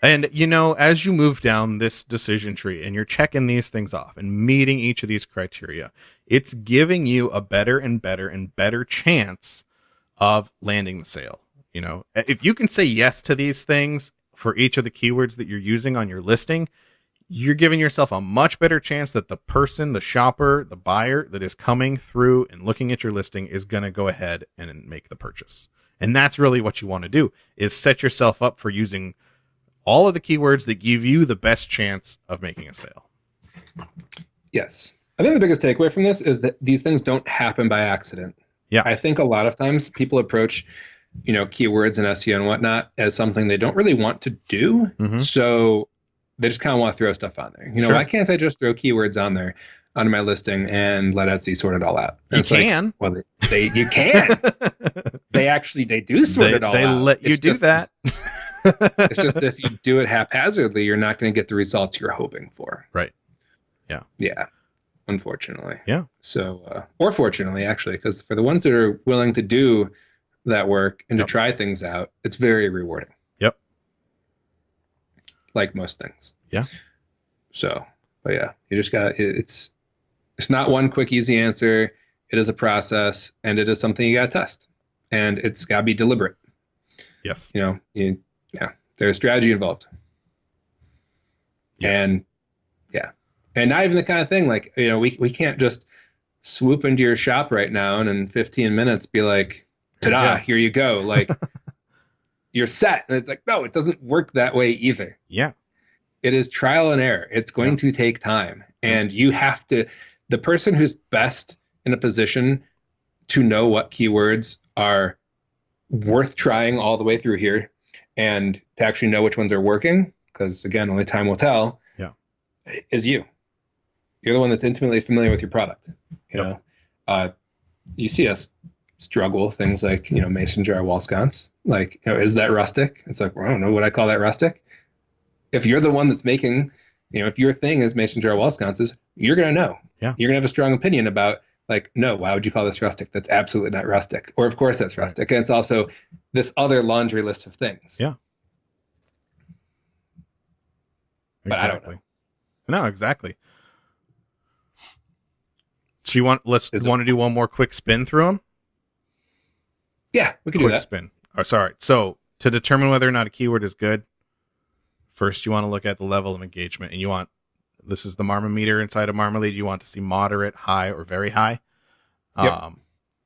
And, as you move down this decision tree and you're checking these things off and meeting each of these criteria, it's giving you a better and better and better chance of landing the sale. If you can say yes to these things for each of the keywords that you're using on your listing, you're giving yourself a much better chance that the person, the shopper, the buyer that is coming through and looking at your listing is going to go ahead and make the purchase. And that's really what you want to do, is set yourself up for using all of the keywords that give you the best chance of making a sale. Yes. I think the biggest takeaway from this is that these things don't happen by accident. Yeah. I think a lot of times people approach, keywords and SEO and whatnot as something they don't really want to do. Mm-hmm. So they just kind of want to throw stuff on there. Sure. Why can't I just throw keywords on there onto my listing and let Etsy sort it all out? And you can. Well, you can. they do sort it all out. They let you do that. It's just that if you do it haphazardly, you're not going to get the results you're hoping for. Right. Yeah. Yeah. Unfortunately. Yeah. So, or fortunately, actually, because for the ones that are willing to do that work and to try things out, it's very rewarding. Yep. Like most things. Yeah. So, but yeah, you just got it's not one quick, easy answer. It is a process, and it is something you got to test, and it's got to be deliberate. Yes. There's strategy involved. Yes. And yeah. And not even the kind of thing like, we can't just swoop into your shop right now and in 15 minutes be like, ta-da, here you go. Like, you're set. And it's like, no, it doesn't work that way either. Yeah. It is trial and error. It's going to take time. And you have to, the person who's best in a position to know what keywords are worth trying all the way through here and to actually know which ones are working, because again, only time will tell, is you. You're the one that's intimately familiar with your product. You see us struggle with things like, mason jar wall sconce. Like, is that rustic? It's like, well, I don't know what I call that rustic. If you're the one that's making, if your thing is mason jar wall sconces, you're going to know. Yeah. You're going to have a strong opinion about, like, no, why would you call this rustic? That's absolutely not rustic. Or of course that's rustic. Right. And it's also this other laundry list of things. Yeah. But exactly. I don't know. No, exactly. So you want to do one more quick spin through them? Yeah, we can do that. Quick spin. Oh, sorry. So to determine whether or not a keyword is good, first you want to look at the level of engagement, and this is the Marmometer inside of Marmalead. You want to see moderate, high, or very high. Yep.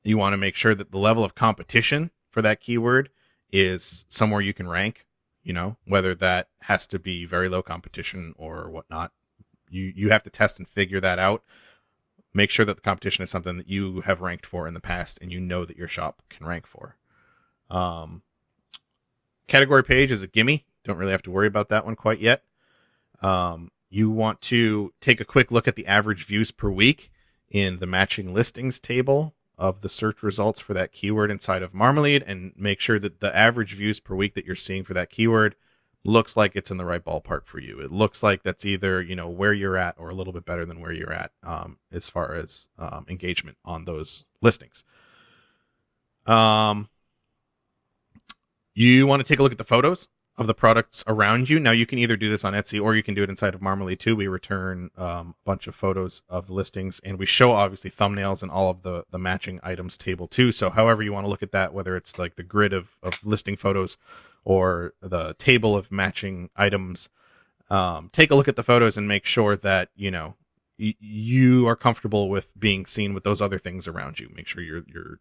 You want to make sure that the level of competition for that keyword is somewhere you can rank, whether that has to be very low competition or whatnot. You have to test and figure that out. Make sure that the competition is something that you have ranked for in the past and that your shop can rank for. Category page is a gimme. Don't really have to worry about that one quite yet. You want to take a quick look at the average views per week in the matching listings table of the search results for that keyword inside of Marmalead, and make sure that the average views per week that you're seeing for that keyword looks like it's in the right ballpark for you. It looks like that's either, where you're at or a little bit better than where you're at as far as engagement on those listings. You want to take a look at the photos of the products around you. Now, you can either do this on Etsy or you can do it inside of Marmalead too. We return a bunch of photos of the listings, and we show obviously thumbnails and all of the matching items table too. So however you want to look at that, whether it's like the grid of listing photos or the table of matching items, take a look at the photos and make sure that, you are comfortable with being seen with those other things around you. Make sure you're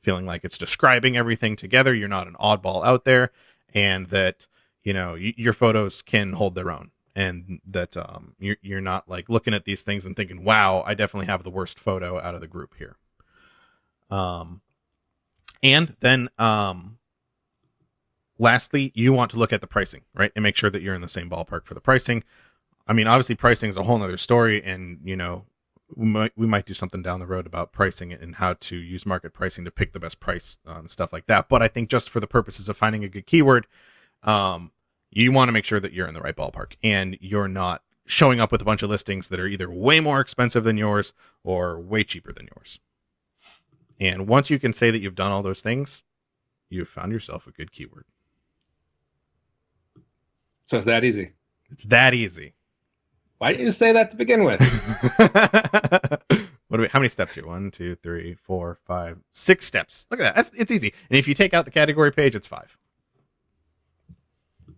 feeling like it's describing everything together. You're not an oddball out there, and that, your photos can hold their own, and that you're not like looking at these things and thinking, wow, I definitely have the worst photo out of the group here. And then lastly, you want to look at the pricing, right? And make sure that you're in the same ballpark for the pricing. I mean, obviously pricing is a whole nother story, and we might do something down the road about pricing it and how to use market pricing to pick the best price and stuff like that. But I think just for the purposes of finding a good keyword, you want to make sure that you're in the right ballpark and you're not showing up with a bunch of listings that are either way more expensive than yours or way cheaper than yours. And once you can say that you've done all those things, you've found yourself a good keyword. So it's that easy. It's that easy. Why didn't you say that to begin with? How many steps here? 1, 2, 3, 4, 5, 6 steps. Look at that. It's easy. And if you take out the category page, it's 5.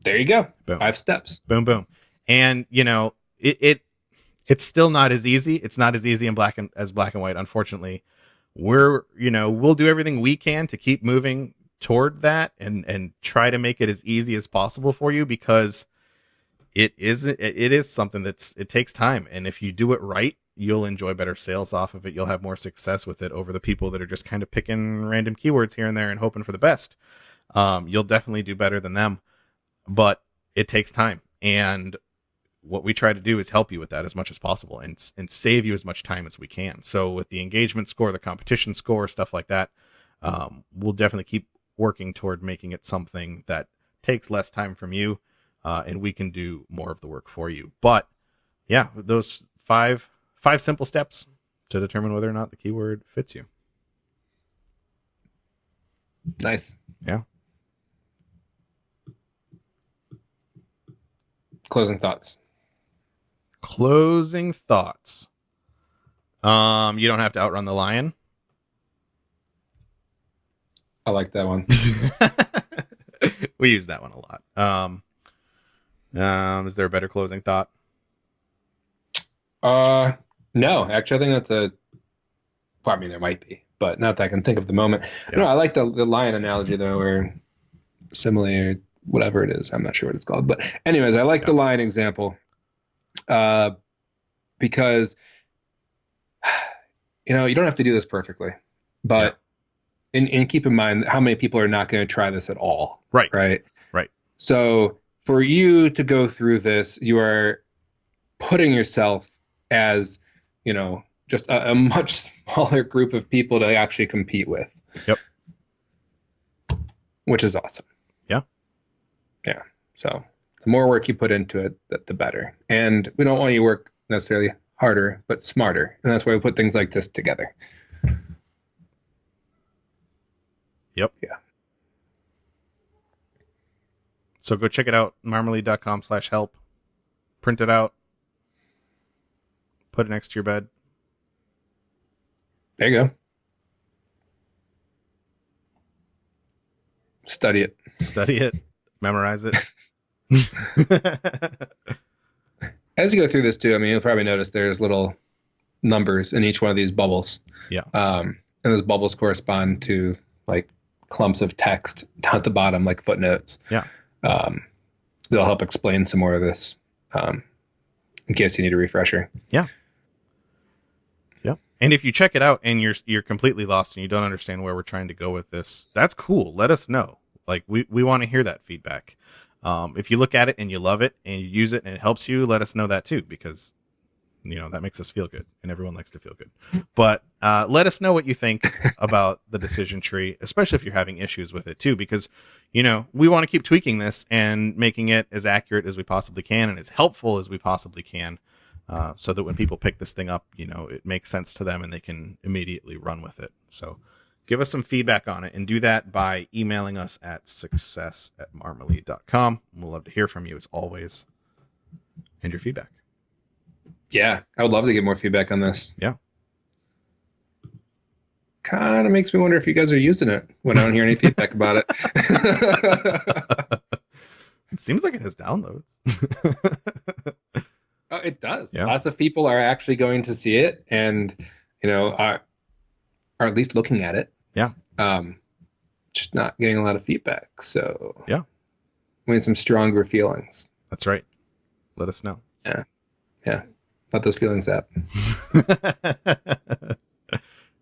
There you go. Boom. 5 steps. Boom, boom. And it's still not as easy. It's not as easy in black and white. Unfortunately, we'll do everything we can to keep moving toward that and try to make it as easy as possible for you, because it is something it takes time. And if you do it right, you'll enjoy better sales off of it. You'll have more success with it over the people that are just kind of picking random keywords here and there and hoping for the best. You'll definitely do better than them, but it takes time. And what we try to do is help you with that as much as possible and save you as much time as we can. So with the engagement score, the competition score, stuff like that, we'll definitely keep working toward making it something that takes less time from you, and we can do more of the work for you. But yeah, those five simple steps to determine whether or not the keyword fits you. Nice. Yeah. Closing thoughts. You don't have to outrun the lion. I like that one. We use that one a lot. Is there a better closing thought? No, actually, I think that's I mean, there might be, but not that I can think of at the moment. Yeah. No, I like the lion analogy though, or simile, or whatever it is. I'm not sure what it's called, but anyways, I like the lion example, because you don't have to do this perfectly, but and keep in mind how many people are not going to try this at all. Right. Right. Right. So for you to go through this, you are putting yourself as, just a much smaller group of people to actually compete with. Yep. Which is awesome. Yeah. Yeah. So the more work you put into it, the better. And we don't want you to work necessarily harder, but smarter. And that's why we put things like this together. Yep. Yeah. So go check it out, marmalead.com/help. Print it out. Put it next to your bed. There you go. Study it. Study it. Memorize it. As you go through this too, I mean, you'll probably notice there's little numbers in each one of these bubbles. Yeah. And those bubbles correspond to like clumps of text down at the bottom, like footnotes. Yeah. They'll help explain some more of this, in case you need a refresher. Yeah. Yeah. And if you check it out and you're completely lost and you don't understand where we're trying to go with this, that's cool. Let us know. Like we want to hear that feedback. If you look at it and you love it and you use it and it helps you, let us know that too, because that makes us feel good, and everyone likes to feel good. But let us know what you think about the decision tree, especially if you're having issues with it too, because we want to keep tweaking this and making it as accurate as we possibly can and as helpful as we possibly can, so that when people pick this thing up, it makes sense to them and they can immediately run with it. So give us some feedback on it, and do that by emailing us at success@marmalead.com. We'll love to hear from you as always, and your feedback. Yeah, I would love to get more feedback on this. Yeah. Kind of makes me wonder if you guys are using it when I don't hear any feedback about it. It seems like it has downloads. Oh, it does. Yeah. Lots of people are actually going to see it and, are at least looking at it. Yeah. Just not getting a lot of feedback. So yeah, we need some stronger feelings. That's right. Let us know. Yeah. Yeah. Let those feelings out.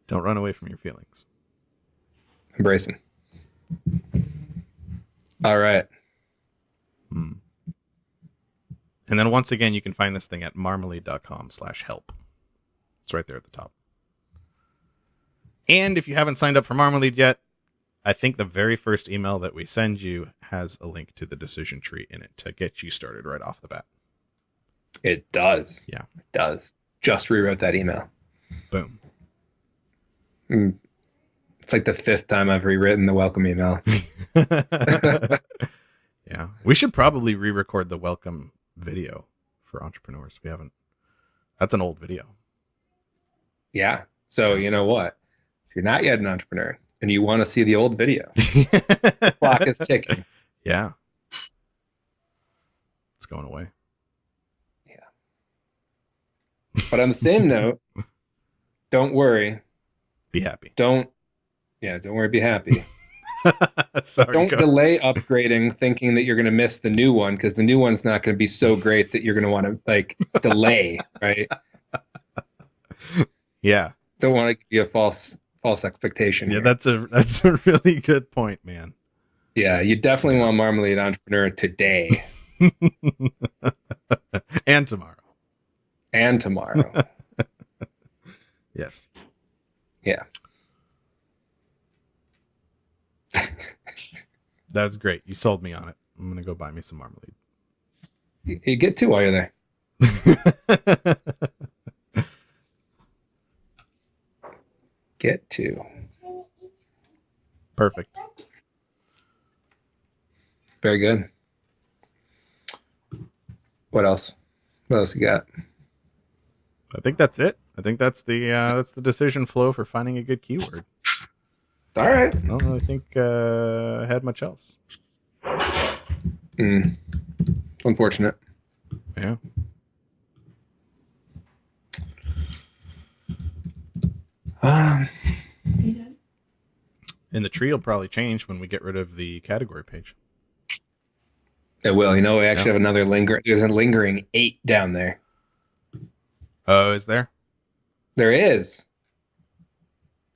Don't run away from your feelings. Embracing. All right. And then once again, you can find this thing at marmalade.com/help. It's right there at the top. And if you haven't signed up for Marmalade yet, I think the very first email that we send you has a link to the decision tree in it to get you started right off the bat. It does. Yeah. It does. Just rewrote that email. Boom. It's like the 5th time I've rewritten the welcome email. Yeah. We should probably re-record the welcome video for entrepreneurs. We haven't. That's an old video. Yeah. So you know what? If you're not yet an entrepreneur and you want to see the old video, the clock is ticking. Yeah. It's going away. Yeah. But on the same note, don't worry. Be happy. Don't worry, be happy. Sorry, don't delay upgrading thinking that you're going to miss the new one, because the new one's not going to be so great that you're going to want to like delay, right? Yeah. Don't want to give you a false expectation. Yeah, here. that's a really good point, man. Yeah, you definitely want Marmalade Entrepreneur today. And tomorrow. And tomorrow. Yes. Yeah. That's great. You sold me on it. I'm going to go buy me some Marmalade. You get to while you're there. Get to. Perfect. Very good. What else? What else you got? I think that's it. I think that's the decision flow for finding a good keyword. All right. I don't really think I had much else. Unfortunate. Yeah. And the tree will probably change when we get rid of the category page. It will. You know, we actually have another there's a lingering 8 down there. Oh, is there? There is.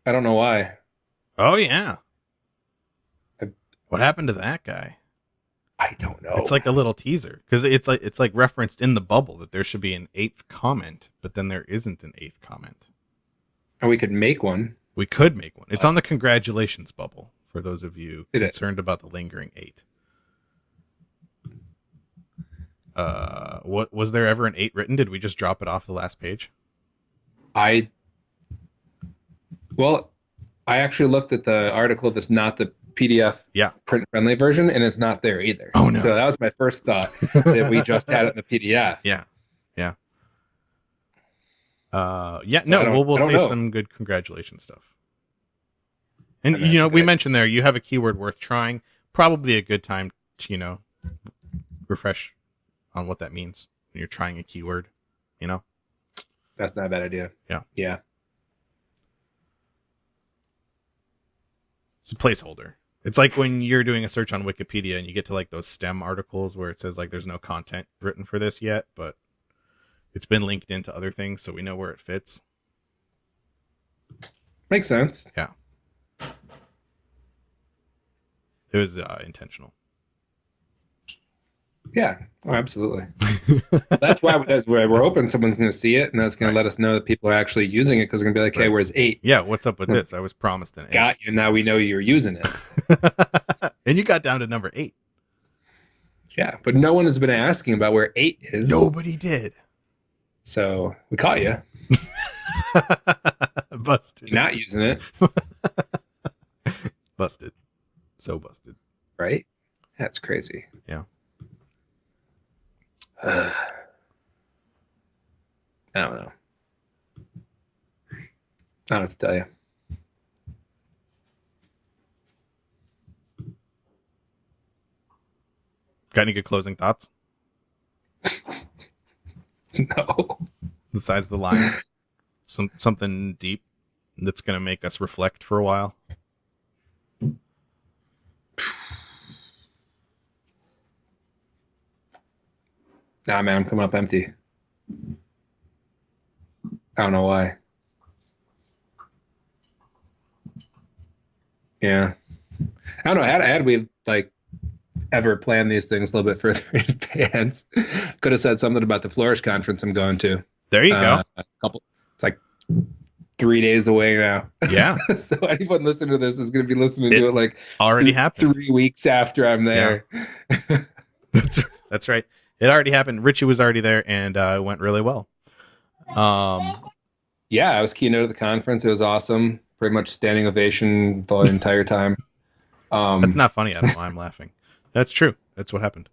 I don't know why. Oh, yeah. What happened to that guy? I don't know. It's like a little teaser, because it's like referenced in the bubble that there should be an 8th comment, but then there isn't an 8th comment. And we could make one. We could make one. It's on the congratulations bubble for those of you concerned about the lingering 8. What was there ever an 8 written? Did we just drop it off the last page? I actually looked at the article that's not the PDF print friendly version, and it's not there either. Oh no. So that was my first thought, that we just had it in the PDF. Yeah. So we'll say some good congratulations stuff. And we mentioned there, you have a keyword worth trying. Probably a good time to, refresh on what that means when you're trying a keyword, That's not a bad idea. Yeah. It's a placeholder. It's like when you're doing a search on Wikipedia and you get to like those STEM articles where it says like there's no content written for this yet, but it's been linked into other things, so we know where it fits. Makes sense. Yeah. It was intentional. Yeah. Oh, absolutely. That's why we're hoping someone's going to see it, and that's going to let us know that people are actually using it, because they're going to be like, hey, where's 8? Yeah, what's up with this? I was promised an 8. Got you. Now we know you're using it. And you got down to number 8. Yeah, but no one has been asking about where 8 is. Nobody did. So we caught you. Busted. You're not using it. Busted. So busted. Right? That's crazy. Yeah. I don't know. I don't know what to tell you. Got any good closing thoughts? No. Besides the line? Something deep that's going to make us reflect for a while? Nah, man, I'm coming up empty. I don't know why. Yeah. I don't know. Had we like ever planned these things a little bit further in advance, could have said something about the Flourish conference I'm going to. There you go. A couple, it's like 3 days away now. Yeah. So anyone listening to this is going to be listening It to it like already happened. 3 weeks after I'm there. Yeah. That's right. It already happened. Richie was already there, and it went really well. Yeah, I was keynote of the conference. It was awesome. Pretty much standing ovation the entire time. That's not funny. I don't know why I'm laughing. That's true. That's what happened.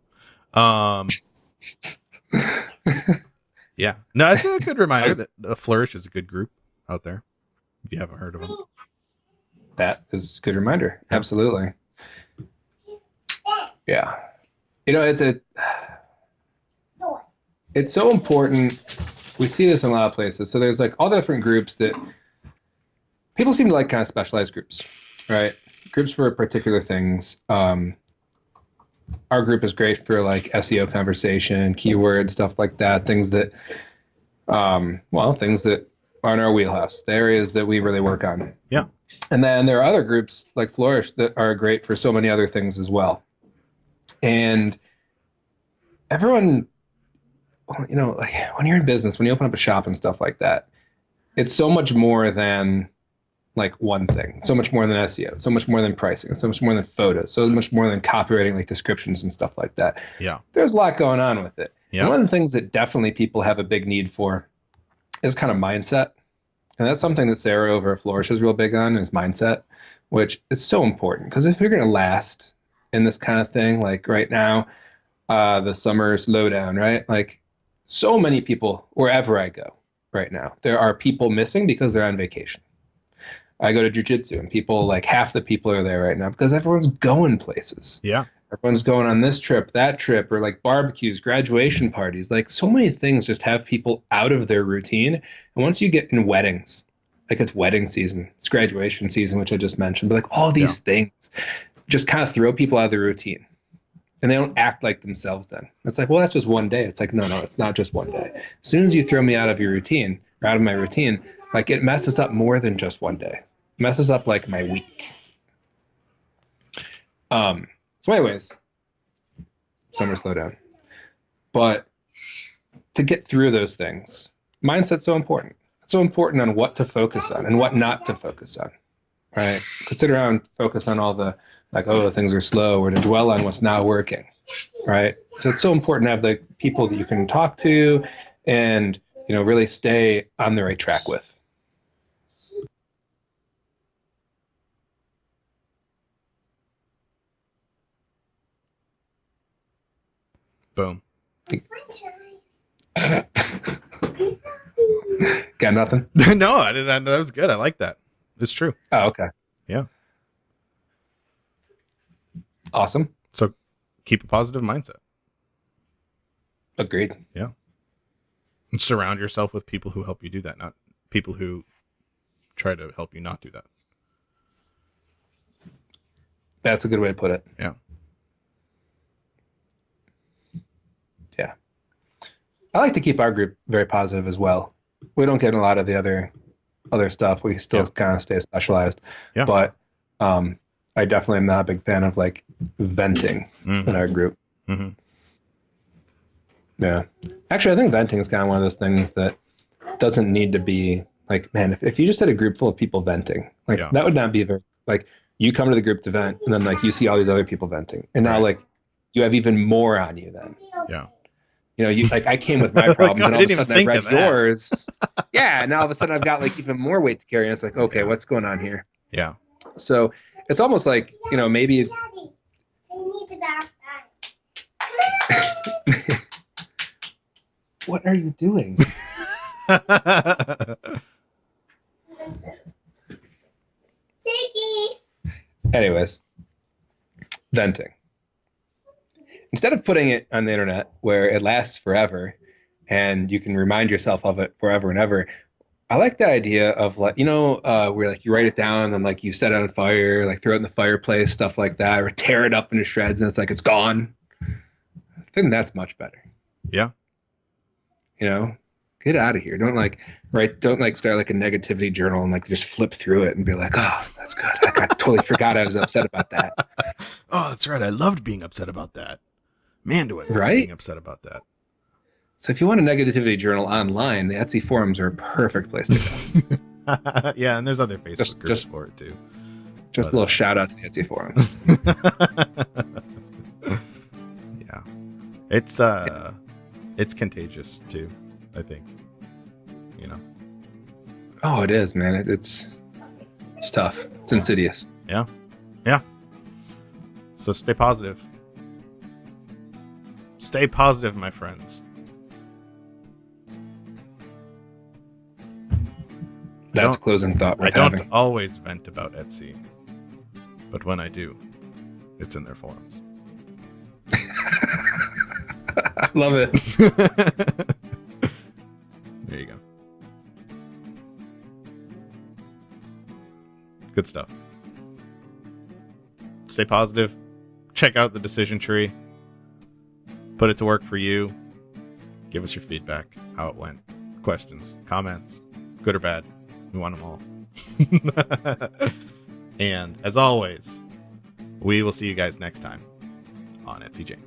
Yeah. No, it's a good reminder that Flourish is a good group out there, if you haven't heard of them. That is a good reminder. Yeah. Absolutely. Yeah. It's so important. We see this in a lot of places. So there's like all the different groups that people seem to like, kind of specialized groups, right? Groups for particular things. Our group is great for like SEO conversation, keyword, stuff like that. Things that, things that are in our wheelhouse, the areas that we really work on. Yeah. And then there are other groups like Flourish that are great for so many other things as well. And everyone, like when you're in business, when you open up a shop and stuff like that, it's so much more than like one thing, so much more than SEO, so much more than pricing, so much more than photos, so much more than copywriting, like descriptions and stuff like that. Yeah. There's a lot going on with it. Yeah. And one of the things that definitely people have a big need for is kind of mindset. And that's something that Sarah over at Flourish is real big on, is mindset, which is so important. Because if you're going to last in this kind of thing, like right now, the summer slowdown, right? Like so many people, wherever I go right now, there are people missing because they're on vacation. I go to jiu-jitsu and people, like half the people are there right now because everyone's going places. Yeah. Everyone's going on this trip, that trip, or like barbecues, graduation parties. Like so many things just have people out of their routine. And once you get in weddings, like it's wedding season, it's graduation season, which I just mentioned, but like all these things just kind of throw people out of their routine. And they don't act like themselves then. It's like, well, that's just one day. It's like, no, it's not just one day. As soon as you throw me out of your routine, or out of my routine, like it messes up more than just one day. It messes up like my week. So anyways, summer slowdown. But to get through those things, mindset's so important. It's so important on what to focus on and what not to focus on, right? Could sit around, focus on all the, like, oh, things are slow, or to dwell on what's not working, right? So it's so important to have the people that you can talk to and, really stay on the right track with. Boom. Got nothing? No, I didn't. That was good. I like that. It's true. Oh, okay. Yeah. Awesome. So keep a positive mindset. Agreed. Yeah. And surround yourself with people who help you do that, not people who try to help you not do that. That's a good way to put it. Yeah. Yeah. I like to keep our group very positive as well. We don't get a lot of the other stuff. We still kind of stay specialized. Yeah. But I definitely am not a big fan of like venting in our group. Mm-hmm. Yeah. Actually, I think venting is kind of one of those things that doesn't need to be like, man, if you just had a group full of people venting, like that would not be very, like you come to the group to vent and then like you see all these other people venting and now like you have even more on you then. Yeah. You like I came with my problems and all of a sudden I read that. yours. Yeah. And all of a sudden I've got like even more weight to carry. And it's like, okay, what's going on here? Yeah. So it's almost like, maybe. Daddy, I need to go outside. What are you doing? Tiki. Anyways, venting. Instead of putting it on the internet where it lasts forever and you can remind yourself of it forever and ever, I like the idea of like, where like you write it down and like you set it on fire, like throw it in the fireplace, stuff like that, or tear it up into shreds and it's like it's gone. I think that's much better. Yeah. Get out of here. Don't start like a negativity journal and like just flip through it and be like, oh, that's good. Like, I totally forgot I was upset about that. Oh, that's right. I loved being upset about that. Man, do I miss Right? being upset about that. So if you want a negativity journal online, the Etsy forums are a perfect place to go. Yeah, and there's other Facebook groups just- for it too. Just a little shout out to the Etsy forums. Yeah. It's contagious too, I think. You know. Oh, it is, man. It's tough. It's insidious. Yeah. Yeah. So stay positive. Stay positive, my friends. That's a closing thought I worth don't having. always vent about Etsy, but when I do, it's in their forums. I love it. There you go. Good stuff. Stay positive. Check out the decision tree. Put it to work for you. Give us your feedback, how it went. Questions, comments, good or bad. We want them all. And as always, we will see you guys next time on Etsy Jane.